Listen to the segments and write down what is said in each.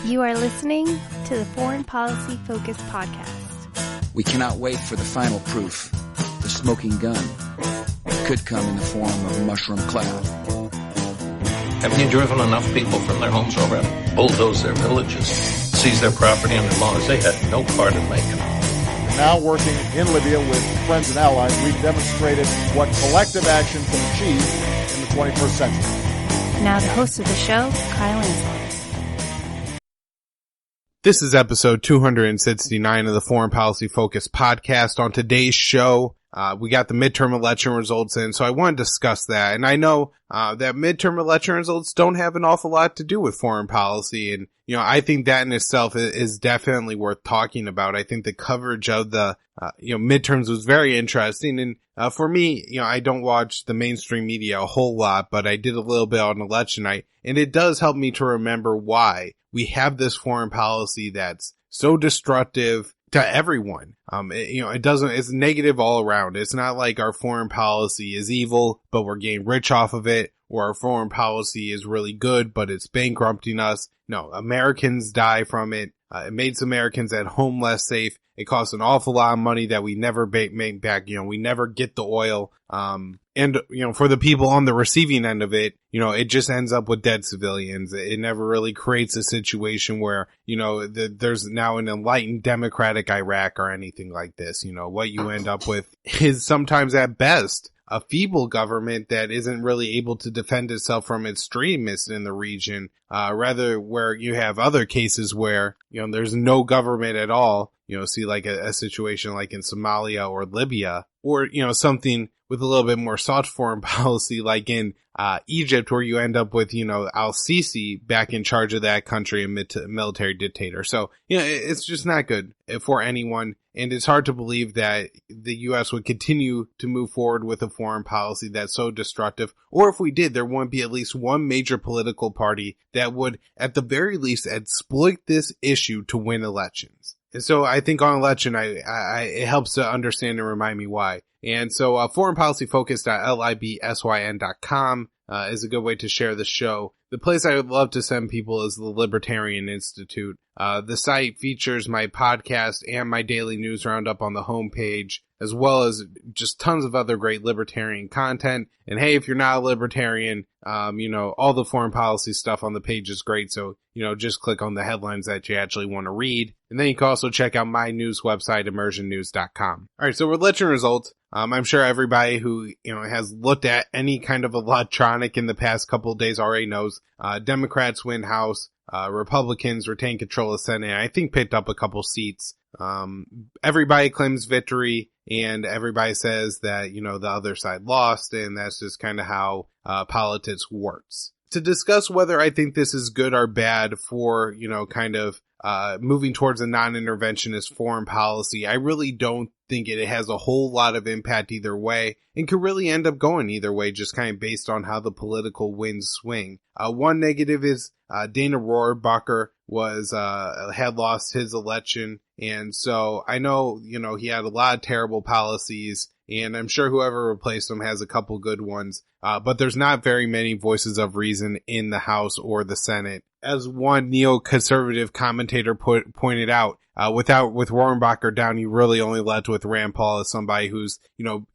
You are listening to the Foreign Policy Focus podcast. We cannot wait for the final proof. The smoking gun could come in the form of a mushroom cloud. Haven't you driven enough people from their homes already? Bulldoze their villages, seize their property and their laws. They had no part in making it. Now working in Libya with friends and allies, we've demonstrated what collective action can achieve in the 21st century. Now the host of the show, Kyle Ansel. This is episode 269 of the Foreign Policy Focus podcast. On today's show, we got the midterm election results in, so I want to discuss that. And I know that midterm election results don't have an awful lot to do with foreign policy, and I think that in itself is definitely worth talking about. I think the coverage of the midterms was very interesting, and for me, I don't watch the mainstream media a whole lot, but I did a little bit on election night, and it does help me to remember why we have this foreign policy that's so destructive to everyone. It's negative all around. It's not like our foreign policy is evil, but we're getting rich off of it, or our foreign policy is really good, but it's bankrupting us. No, Americans die from it. It makes Americans at home less safe. It costs an awful lot of money that we never make back. We never get the oil. And for the people on the receiving end of it, it just ends up with dead civilians. It never really creates a situation where, there's now an enlightened democratic Iraq or anything like this. What you end up with is sometimes at best a feeble government that isn't really able to defend itself from extremists in the region, rather where you have other cases where, there's no government at all, see like a situation like in Somalia or Libya, or, something with a little bit more soft foreign policy like in Egypt, where you end up with, al-Sisi back in charge of that country, a military dictator. So, it's just not good for anyone. And it's hard to believe that the U.S. would continue to move forward with a foreign policy that's so destructive. Or if we did, there wouldn't be at least one major political party that would, at the very least, exploit this issue to win elections. And so I think on election, it helps to understand and remind me why. And so foreignpolicyfocus.libsyn.com is a good way to share the show. The place I would love to send people is the Libertarian Institute. The site features my podcast and my daily news roundup on the homepage, as well as just tons of other great libertarian content. And hey, if you're not a libertarian, all the foreign policy stuff on the page is great. So, just click on the headlines that you actually want to read. And then you can also check out my news website, immersionnews.com. All right, so election results. I'm sure everybody who, has looked at any kind of electronic in the past couple of days already knows, Democrats win House, Republicans retain control of Senate, and I think picked up a couple seats. Everybody claims victory, and everybody says that, the other side lost, and that's just kind of how, politics works. To discuss whether I think this is good or bad for, moving towards a non-interventionist foreign policy, I really don't think it has a whole lot of impact either way, and could really end up going either way, just kind of based on how the political winds swing. One negative is Dana Rohrabacher had lost his election, and so I know, he had a lot of terrible policies, and I'm sure whoever replaced him has a couple good ones, but there's not very many voices of reason in the House or the Senate. As one neoconservative commentator pointed out, with Rohrabacher down, you really only left with Rand Paul as somebody who's,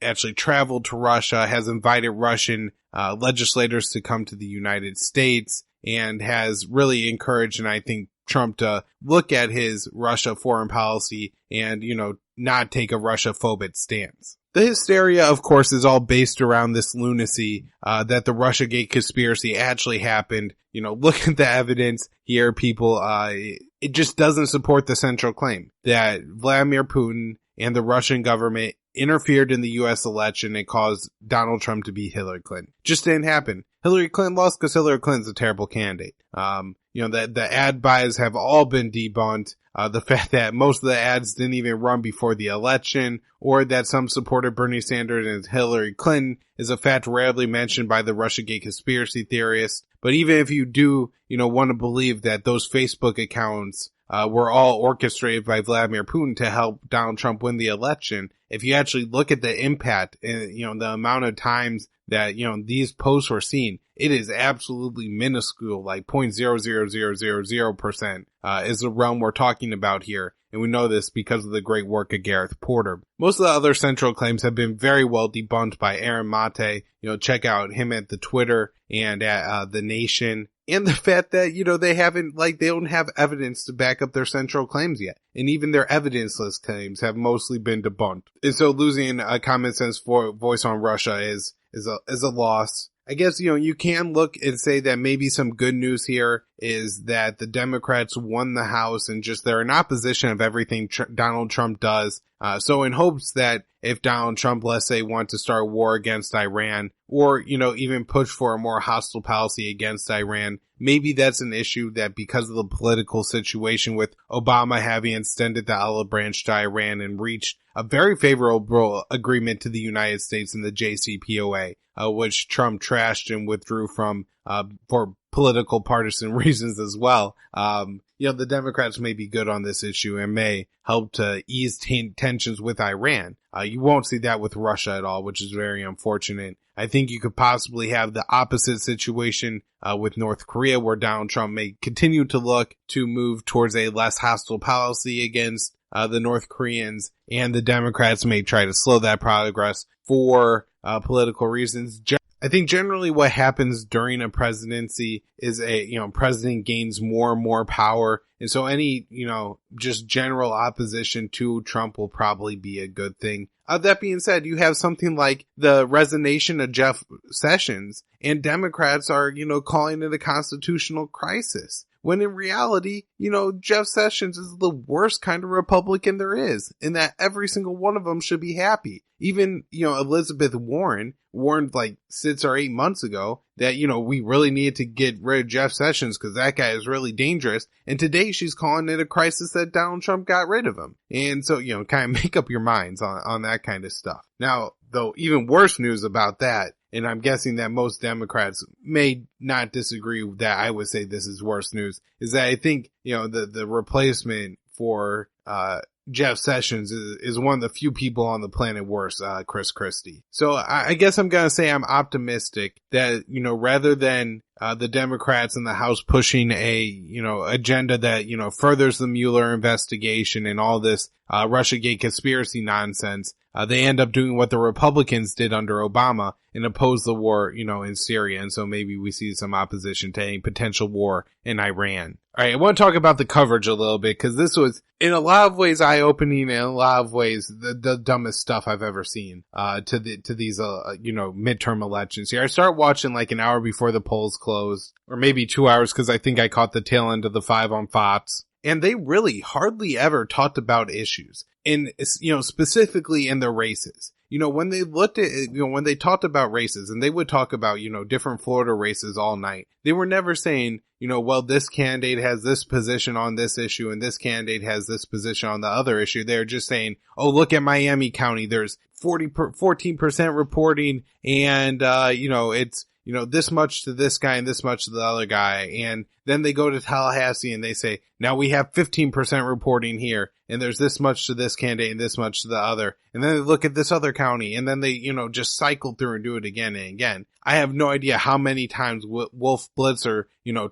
actually traveled to Russia, has invited Russian legislators to come to the United States, and has really encouraged, and I think, Trump to look at his Russia foreign policy and, not take a Russia-phobic stance. The hysteria, of course, is all based around this lunacy, that the Russiagate conspiracy actually happened. Look at the evidence here, people. It just doesn't support the central claim that Vladimir Putin and the Russian government interfered in the U.S. election and caused Donald Trump to beat Hillary Clinton. Just didn't happen. Hillary Clinton lost because Hillary Clinton's a terrible candidate. The ad buys have all been debunked. The fact that most of the ads didn't even run before the election, or that some supported Bernie Sanders and Hillary Clinton is a fact rarely mentioned by the Russiagate conspiracy theorists. But even if you do, want to believe that those Facebook accounts were all orchestrated by Vladimir Putin to help Donald Trump win the election, if you actually look at the impact and, the amount of times that, these posts were seen, it is absolutely minuscule, like 0.00000% is the realm we're talking about here. And we know this because of the great work of Gareth Porter. Most of the other central claims have been very well debunked by Aaron Mate. Check out him at the Twitter and at The Nation. And the fact that, they don't have evidence to back up their central claims yet. And even their evidenceless claims have mostly been debunked. And so losing a common sense voice on Russia is a loss. I guess, you can look and say that maybe some good news here is that the Democrats won the House and just they're in opposition of everything Donald Trump does. So in hopes that if Donald Trump, let's say, wants to start war against Iran or, even push for a more hostile policy against Iran, maybe that's an issue that because of the political situation with Obama having extended the olive branch to Iran and reached a very favorable agreement to the United States in the JCPOA, which Trump trashed and withdrew from for political partisan reasons as well. The Democrats may be good on this issue and may help to ease tensions with Iran. You won't see that with Russia at all, which is very unfortunate. I think you could possibly have the opposite situation with North Korea, where Donald Trump may continue to look to move towards a less hostile policy against the North Koreans, and the Democrats may try to slow that progress for political reasons. I think generally what happens during a presidency is president gains more and more power. And so any, just general opposition to Trump will probably be a good thing. That being said, you have something like the resignation of Jeff Sessions, and Democrats are, calling it a constitutional crisis. When in reality, Jeff Sessions is the worst kind of Republican there is, in that every single one of them should be happy. Even, Elizabeth Warren warned like 6 or 8 months ago that, we really needed to get rid of Jeff Sessions because that guy is really dangerous. And today she's calling it a crisis that Donald Trump got rid of him. And so, kind of make up your minds on that kind of stuff. Now, though, even worse news about that, and I'm guessing that most Democrats may not disagree that I would say this is worse news, is that I think, the replacement for, Jeff Sessions is one of the few people on the planet worse, Chris Christie. So I guess I'm going to say I'm optimistic that, rather than the Democrats in the House pushing a, agenda that, furthers the Mueller investigation and all this Russiagate conspiracy nonsense, they end up doing what the Republicans did under Obama and oppose the war, in Syria. And so maybe we see some opposition to any potential war in Iran. All right, I want to talk about the coverage a little bit because this was, in a lot of ways, eye-opening, and in a lot of ways, the dumbest stuff I've ever seen to these midterm elections. Here, I start watching like an hour before the polls closed, or maybe 2 hours because I think I caught the tail end of the 5 on Fox, and they really hardly ever talked about issues, and specifically in the races. When they looked at, when they talked about races, and they would talk about, different Florida races all night, they were never saying, well, this candidate has this position on this issue and this candidate has this position on the other issue. They're just saying, oh, look at Miami County. There's 14% reporting and, it's, this much to this guy and this much to the other guy. And then they go to Tallahassee and they say, now we have 15% reporting here and there's this much to this candidate and this much to the other. And then they look at this other county and then they, just cycle through and do it again and again. I have no idea how many times Wolf Blitzer,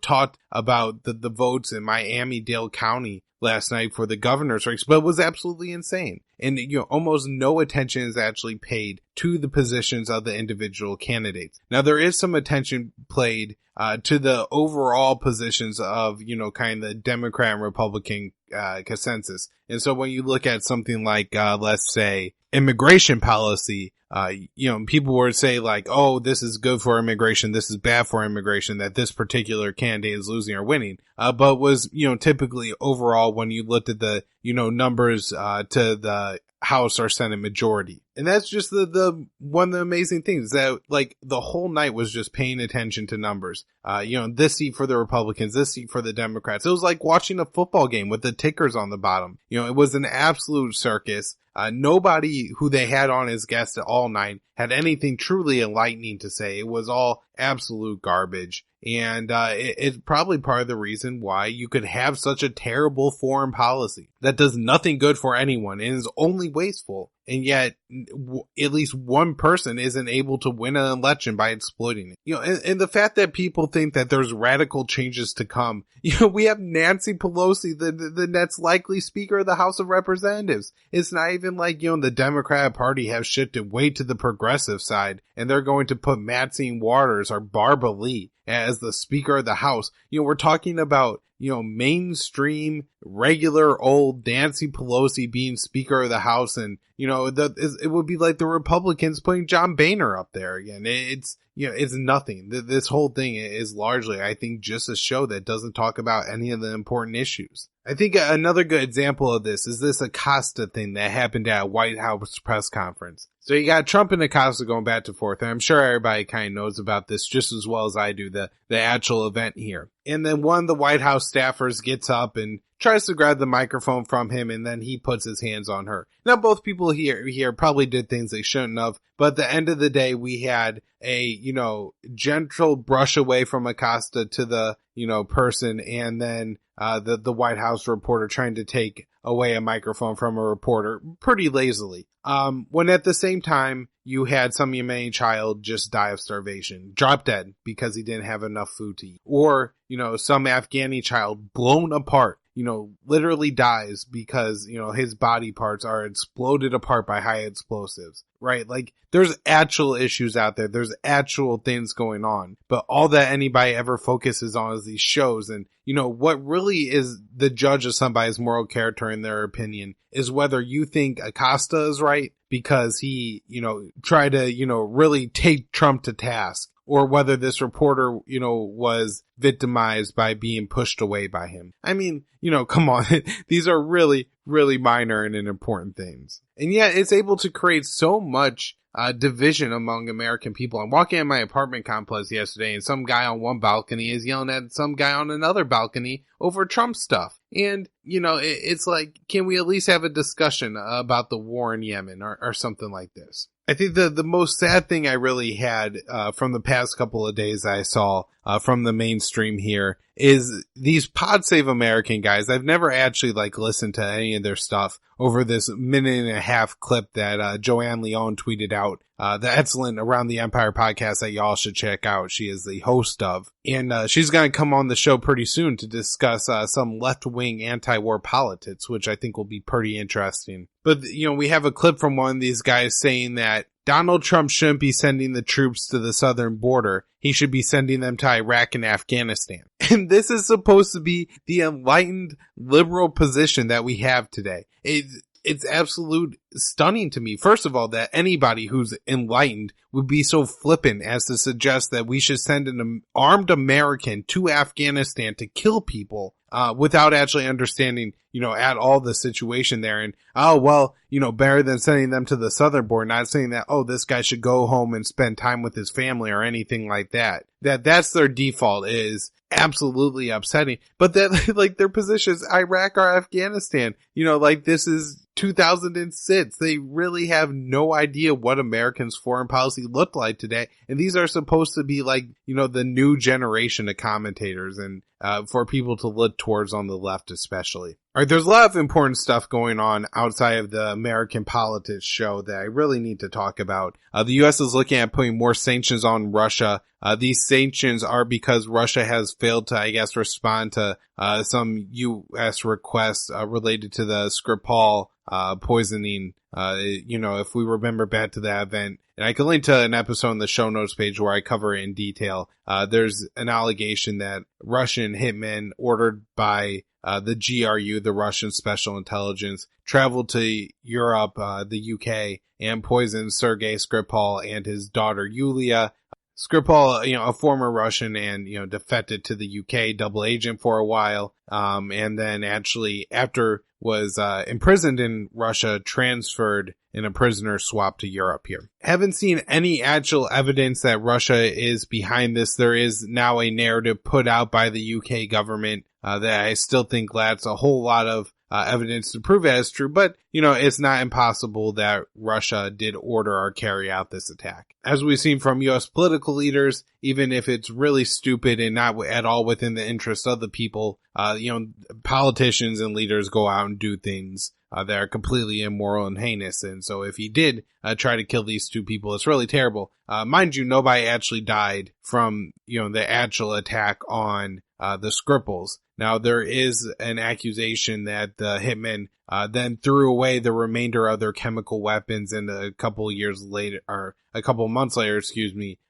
talked about the votes in Miami-Dade County last night for the governor's race, but it was absolutely insane. And, almost no attention is actually paid to the positions of the individual candidates. Now, there is some attention played to the overall positions of, kind of the Democrat and Republican consensus. And so when you look at something like, let's say, immigration policy, people would say like, oh, this is good for immigration, this is bad for immigration, that this particular candidate is losing or winning. But was, typically overall when you looked at the, numbers, to the House or Senate majority. And that's just the one of the amazing things that like the whole night was just paying attention to numbers. This seat for the Republicans, this seat for the Democrats. It was like watching a football game with the tickers on the bottom. It was an absolute circus. Nobody who they had on as guests all night had anything truly enlightening to say. It was all absolute garbage. And it's probably part of the reason why you could have such a terrible foreign policy that does nothing good for anyone and is only wasteful and yet at least one person isn't able to win an election by exploiting it. And the fact that people think that there's radical changes to come. We have Nancy Pelosi, the next likely Speaker of the House of Representatives. It's not even like, the Democratic Party has shifted way to the progressive side, and they're going to put Maxine Waters or Barbara Lee as the Speaker of the House. We're talking about, mainstream, regular old Nancy Pelosi being Speaker of the House. And, it would be like the Republicans putting John Boehner up there again. It's nothing. This whole thing is largely, I think, just a show that doesn't talk about any of the important issues. I think another good example of this is this Acosta thing that happened at a White House press conference. So you got Trump and Acosta going back and forth, and I'm sure everybody kind of knows about this just as well as I do, the actual event here. And then one of the White House staffers gets up and tries to grab the microphone from him, and then he puts his hands on her. Now, both people here probably did things they shouldn't have, but at the end of the day, we had a, gentle brush away from Acosta to the, person, and then the White House reporter trying to take away a microphone from a reporter pretty lazily. When at the same time, you had some Yemeni child just die of starvation, drop dead because he didn't have enough food to eat. Or, some Afghani child blown apart, literally dies because, his body parts are exploded apart by high explosives, right? Like, there's actual issues out there. There's actual things going on. But all that anybody ever focuses on is these shows. And, what really is the judge of somebody's moral character in their opinion is whether you think Acosta is right because he, tried to, really take Trump to task, or whether this reporter, was victimized by being pushed away by him. I mean, come on. These are really, really minor and important things. And yet it's able to create so much division among American people. I'm walking in my apartment complex yesterday, and some guy on one balcony is yelling at some guy on another balcony over Trump stuff. And, it's like, can we at least have a discussion about the war in Yemen or something like this? I think the most sad thing I really had from the past couple of days I saw from the mainstream here is these Pod Save American guys. I've never actually listened to any of their stuff over this minute and a half clip that Joanne Leon tweeted out. The excellent Around the Empire podcast that y'all should check out. She is the host of. And she's going to come on the show pretty soon to discuss some left-wing anti-war politics, which I think will be pretty interesting. But, we have a clip from one of these guys saying that Donald Trump shouldn't be sending the troops to the southern border. He should be sending them to Iraq and Afghanistan. And this is supposed to be the enlightened liberal position that we have today. It's absolute stunning to me, first of all, that anybody who's enlightened would be so flippant as to suggest that we should send an armed American to Afghanistan to kill people without actually understanding, at all the situation there. And, better than sending them to the southern border, not saying that, this guy should go home and spend time with his family or anything like that. That's their default is absolutely upsetting. But that, their position is Iraq or Afghanistan. This is 2006. They really have no idea what Americans' foreign policy looked like today. And these are supposed to be the new generation of commentators and for people to look towards on the left especially. All right, there's a lot of important stuff going on outside of the American politics show that I really need to talk about. The U.S. is looking at putting more sanctions on Russia. These sanctions are because Russia has failed to, respond to some U.S. requests related to the Skripal poisoning. If we remember back to that event, and I can link to an episode on the show notes page where I cover it in detail. There's an allegation that Russian hitmen ordered by the GRU, the Russian Special Intelligence, traveled to Europe, the UK, and poisoned Sergei Skripal and his daughter Yulia. Skripal, a former Russian and, defected to the UK, double agent for a while, and then actually after was imprisoned in Russia, transferred in a prisoner swap to Europe here. Haven't seen any actual evidence that Russia is behind this. There is now a narrative put out by the UK government that I still think lacks a whole lot of evidence to prove it as true, but, it's not impossible that Russia did order or carry out this attack. As we've seen from U.S. political leaders, even if it's really stupid and not at all within the interest of the people, politicians and leaders go out and do things that are completely immoral and heinous. And so if he did try to kill these two people, it's really terrible. Mind you, nobody actually died from, the actual attack on the Skripals. Now, there is an accusation that the hitmen then threw away the remainder of their chemical weapons, and a couple months later,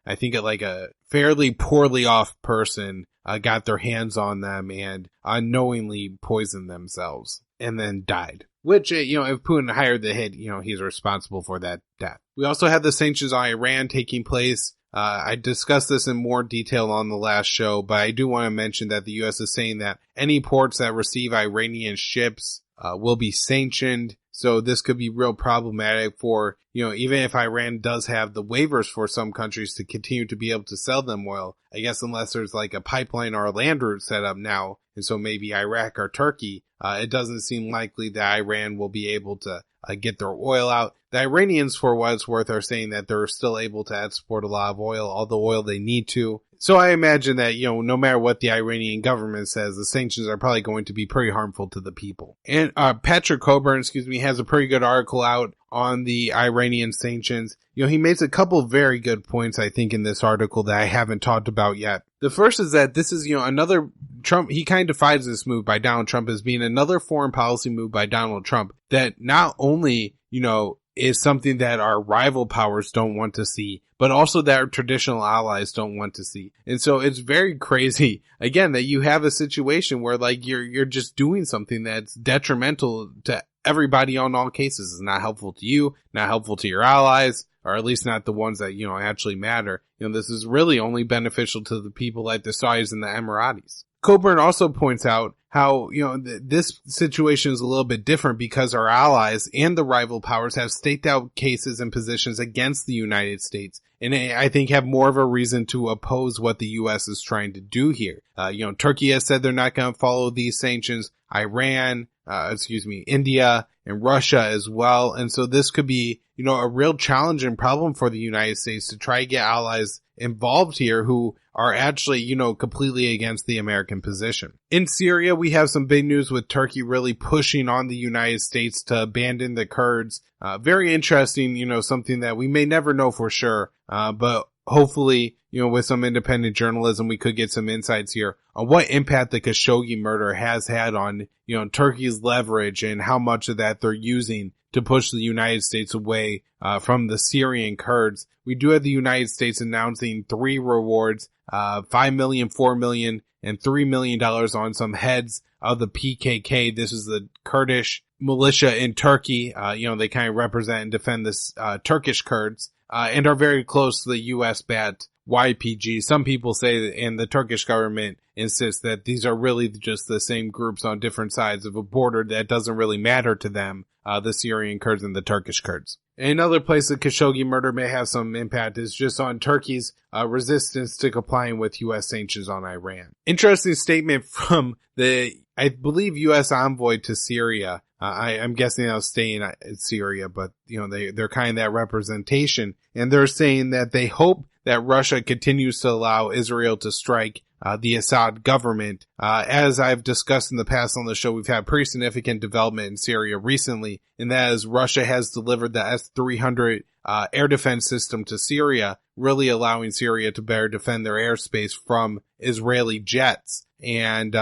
I think a fairly poorly off person got their hands on them and unknowingly poisoned themselves and then died. Which, if Putin hired the hit, he's responsible for that death. We also had the sanctions on Iran taking place. I discussed this in more detail on the last show, but I do want to mention that the U.S. is saying that any ports that receive Iranian ships will be sanctioned. So this could be real problematic for, even if Iran does have the waivers for some countries to continue to be able to sell them oil, I guess unless there's like a pipeline or a land route set up now, and so maybe Iraq or Turkey, it doesn't seem likely that Iran will be able to get their oil out. The Iranians, for what it's worth, are saying that they're still able to export a lot of oil, all the oil they need to. So I imagine that, no matter what the Iranian government says, the sanctions are probably going to be pretty harmful to the people. And Patrick Coburn, has a pretty good article out on the Iranian sanctions. He makes a couple very good points, I think, in this article that I haven't talked about yet. The first is that this is, another Trump, he kind of defines this move by Donald Trump as being another foreign policy move by Donald Trump that not only, is something that our rival powers don't want to see, but also that our traditional allies don't want to see. And so it's very crazy, again, that you have a situation where you're just doing something that's detrimental to everybody on all cases. It's not helpful to you, not helpful to your allies, or at least not the ones that, actually matter. This is really only beneficial to the people like the Saudis and the Emiratis. Coburn also points out how, this situation is a little bit different because our allies and the rival powers have staked out cases and positions against the United States, and I think have more of a reason to oppose what the U.S. is trying to do here. Turkey has said they're not going to follow these sanctions. India and Russia as well. And so this could be, a real challenge and problem for the United States to try to get allies involved here who are actually, completely against the American position. In Syria, we have some big news with Turkey really pushing on the United States to abandon the Kurds. Very interesting, something that we may never know for sure, but hopefully, with some independent journalism, we could get some insights here on what impact the Khashoggi murder has had on, Turkey's leverage and how much of that they're using to push the United States away from the Syrian Kurds. We do have the United States announcing 3 rewards, $5 million, $4 million, and $3 million on some heads of the PKK. This is the Kurdish militia in Turkey. They kind of represent and defend this Turkish Kurds and are very close to the US-backed YPG. Some people say, and the Turkish government insists that these are really just the same groups on different sides of a border that doesn't really matter to them, the Syrian Kurds and the Turkish Kurds. Another place the Khashoggi murder may have some impact is just on Turkey's resistance to complying with U.S. sanctions on Iran. Interesting statement from the, I believe, U.S. envoy to Syria. I'm guessing they'll stay in Syria, but, they're kind of that representation. And they're saying that they hope that Russia continues to allow Israel to strike the Assad government. As I've discussed in the past on the show, we've had pretty significant development in Syria recently, and that is Russia has delivered the S-300 air defense system to Syria, really allowing Syria to better defend their airspace from Israeli jets. And,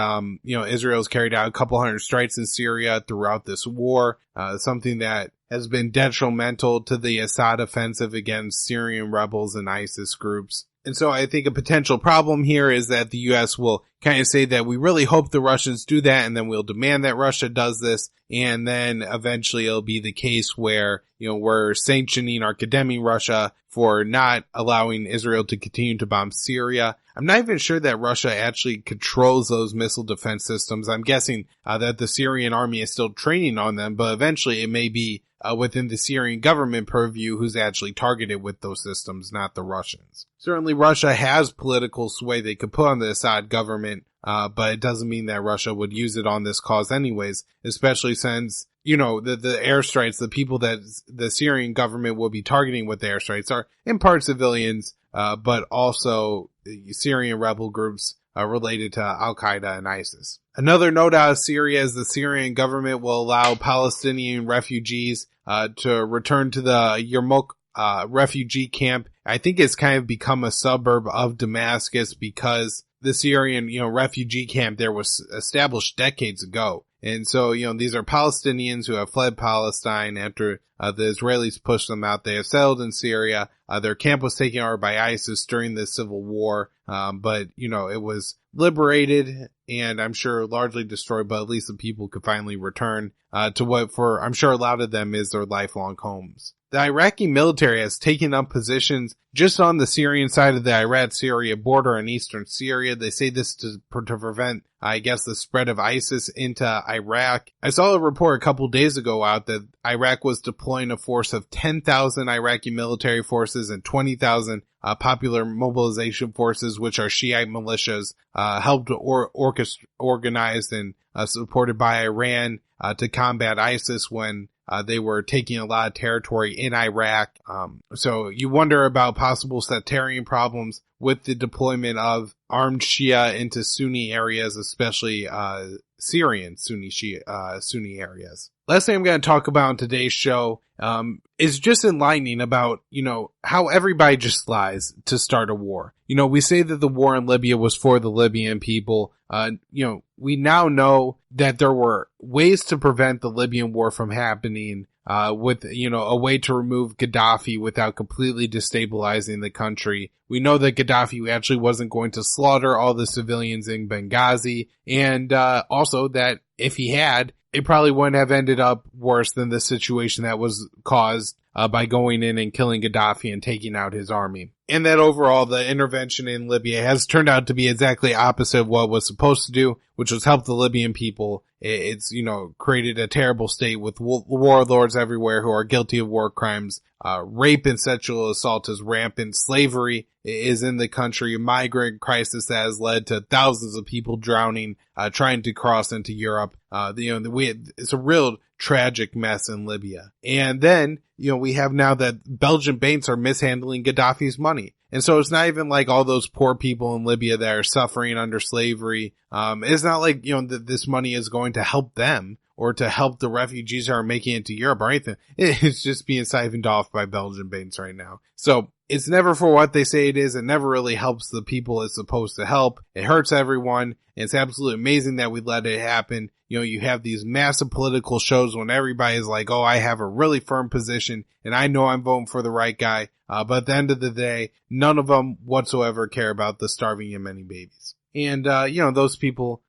Israel's carried out a couple hundred strikes in Syria throughout this war, something that has been detrimental to the Assad offensive against Syrian rebels and ISIS groups. And so I think a potential problem here is that the U.S. will kind of say that we really hope the Russians do that, and then we'll demand that Russia does this, and then eventually it'll be the case where, we're sanctioning or condemning Russia for not allowing Israel to continue to bomb Syria. I'm not even sure that Russia actually controls those missile defense systems. I'm guessing that the Syrian army is still training on them, but eventually it may be within the Syrian government purview who's actually targeted with those systems, not the Russians. Certainly Russia has political sway they could put on the Assad government, but it doesn't mean that Russia would use it on this cause anyways, especially since, the airstrikes, the people that the Syrian government will be targeting with the airstrikes are in part civilians, but also Syrian rebel groups related to Al-Qaeda and ISIS. Another note out of Syria is the Syrian government will allow Palestinian refugees to return to the Yarmouk refugee camp. I think it's kind of become a suburb of Damascus because the Syrian, refugee camp there was established decades ago. And so, these are Palestinians who have fled Palestine after the Israelis pushed them out. They have settled in Syria. Their camp was taken over by ISIS during the civil war. But, it was liberated and I'm sure largely destroyed, but at least the people could finally return to what I'm sure a lot of them is their lifelong homes. The Iraqi military has taken up positions just on the Syrian side of the Iraq-Syria border in eastern Syria. They say this to prevent, the spread of ISIS into Iraq. I saw a report a couple days ago out that Iraq was deploying a force of 10,000 Iraqi military forces and 20,000 popular mobilization forces, which are Shiite militias, helped organized and supported by Iran to combat ISIS when they were taking a lot of territory in Iraq. So you wonder about possible sectarian problems with the deployment of armed Shia into Sunni areas, especially Syrian Sunni areas. Last thing I'm going to talk about in today's show is just enlightening about, how everybody just lies to start a war. We say that the war in Libya was for the Libyan people. We now know that there were ways to prevent the Libyan war from happening with, a way to remove Gaddafi without completely destabilizing the country. We know that Gaddafi actually wasn't going to slaughter all the civilians in Benghazi, and also that if he had, it probably wouldn't have ended up worse than the situation that was caused by going in and killing Gaddafi and taking out his army. And that overall, the intervention in Libya has turned out to be exactly opposite of what it was supposed to do, which was help the Libyan people. It's, created a terrible state with warlords everywhere who are guilty of war crimes. Rape and sexual assault is rampant. Slavery is in the country. Migrant crisis that has led to thousands of people drowning, trying to cross into Europe. It's a real tragic mess in Libya. And then, we have now that Belgian banks are mishandling Gaddafi's money. And so it's not even like all those poor people in Libya that are suffering under slavery. It's not like, that this money is going to help them or to help the refugees who are making it to Europe or anything. It's just being siphoned off by Belgian banks right now. So it's never for what they say it is. It never really helps the people it's supposed to help. It hurts everyone. It's absolutely amazing that we let it happen. You have these massive political shows when everybody is like, oh, I have a really firm position and I know I'm voting for the right guy. But at the end of the day, none of them whatsoever care about the starving Yemeni babies. And, those children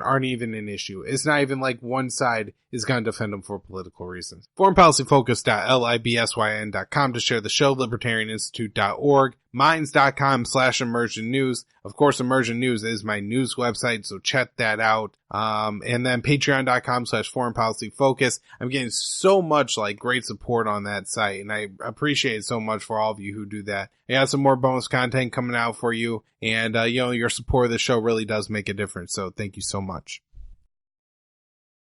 aren't even an issue. It's not even like one side is going to defend them for political reasons. foreignpolicyfocus.libsyn.com to share the show, libertarianinstitute.org, minds.com/immersion news. Of course, Immersion News is my news website, so check that out. And then patreon.com/foreignpolicyfocus. I'm getting so much great support on that site, and I appreciate it so much for all of you who do that. I got some more bonus content coming out for you, and your support of the show really does make a difference, so thank you so much.